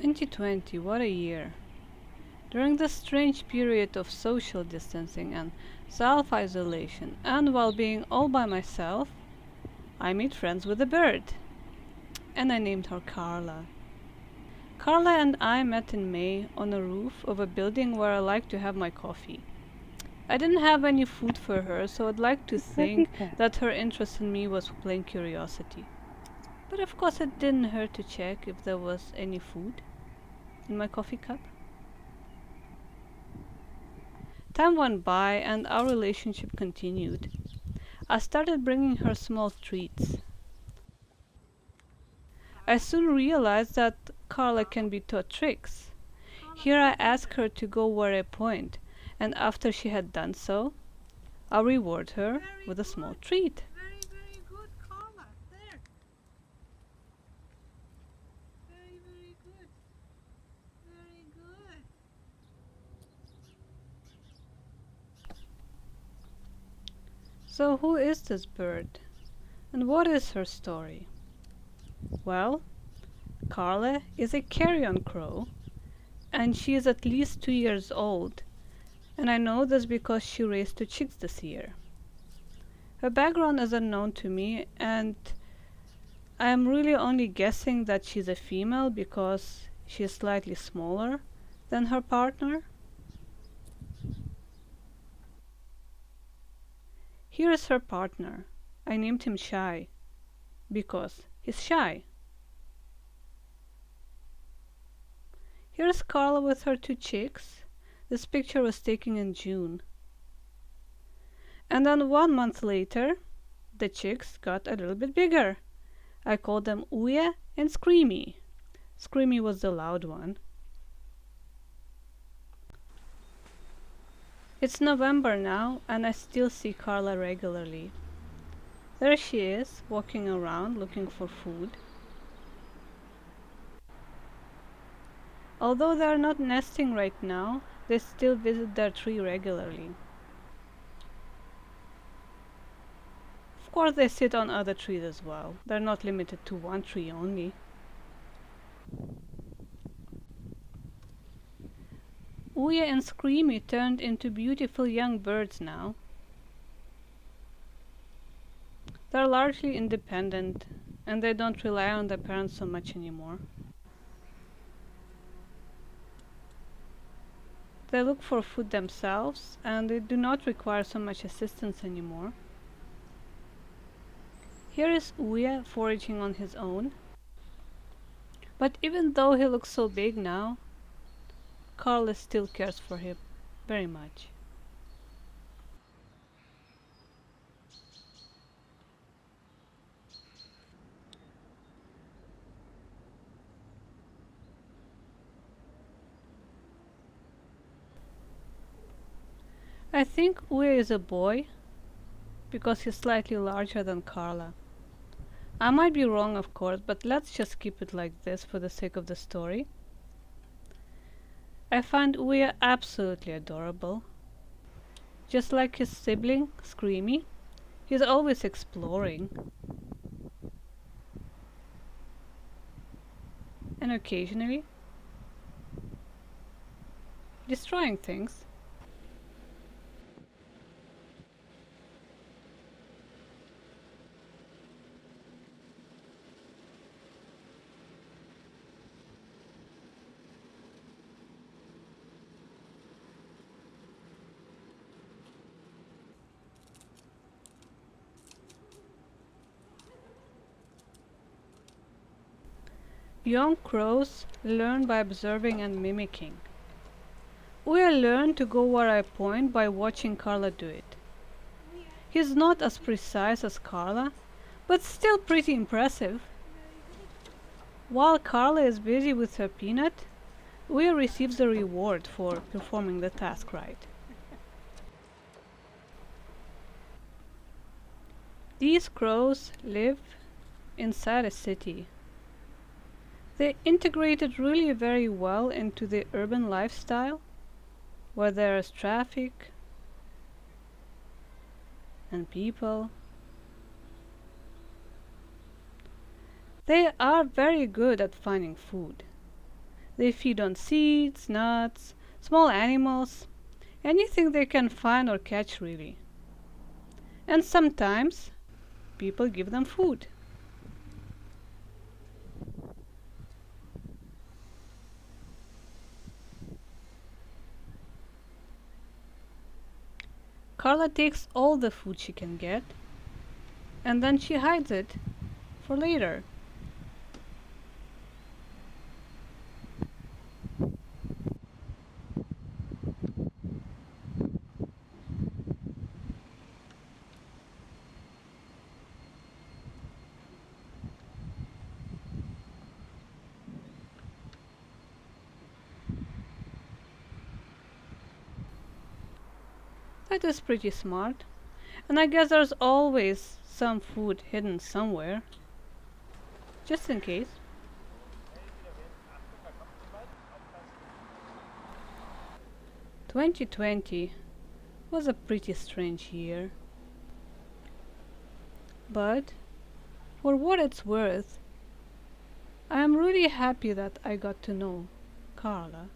2020, what a year. During this strange period of social distancing and self isolation, and while being all by myself, I made friends with a bird. And I named her Carla. Carla and I met in May on the roof of a building where I like to have my coffee. I didn't have any food for her, so I'd like to think that her interest in me was plain curiosity. But of course, it didn't hurt to check if there was any food in my coffee cup. Time went by and our relationship continued. I started bringing her small treats. I soon realized that Carla can be taught tricks. Here I asked her to go where I point, and after she had done so, I reward her with a small treat. Very, very good, Carla. There. Very, very good. Very good. So who is this bird? And what is her story? Well, Carla is a carrion crow, and she is at least 2 years old, and I know this because she raised two chicks this year. Her background is unknown to me, and I am really only guessing that she's a female because she is slightly smaller than her partner. Here is her partner. I named him Shy because he's shy. Here's Carla with her two chicks. This picture was taken in June. And then 1 month later, the chicks got a little bit bigger. I called them Ouya and Screamy. Screamy was the loud one. It's November now, and I still see Carla regularly. There she is, walking around looking for food. Although they are not nesting right now, they still visit their tree regularly. Of course, they sit on other trees as well. They're not limited to one tree only. Ouya and Screamy turned into beautiful young birds now. They're largely independent, and they don't rely on their parents so much anymore. They look for food themselves, and they do not require so much assistance anymore. Here is Ouya foraging on his own. But even though he looks so big now, Carla still cares for him very much. I think Ouya is a boy because he's slightly larger than Carla. I might be wrong, of course, but let's just keep it like this for the sake of the story. I find Ouya absolutely adorable. Just like his sibling, Screamy, he's always exploring and occasionally destroying things. Young crows learn by observing and mimicking. Ouya learned to go where I point by watching Carla do it. He's not as precise as Carla, but still pretty impressive. While Carla is busy with her peanut, Ouya receives a reward for performing the task right. These crows live inside a city. They integrated really very well into the urban lifestyle, where there is traffic and people. They are very good at finding food. They feed on seeds, nuts, small animals, anything they can find or catch really. And sometimes people give them food. Carla takes all the food she can get and then she hides it for later. That is pretty smart. And I guess there's always some food hidden somewhere, just in case. 2020 was a pretty strange year. But for what it's worth, I am really happy that I got to know Carla.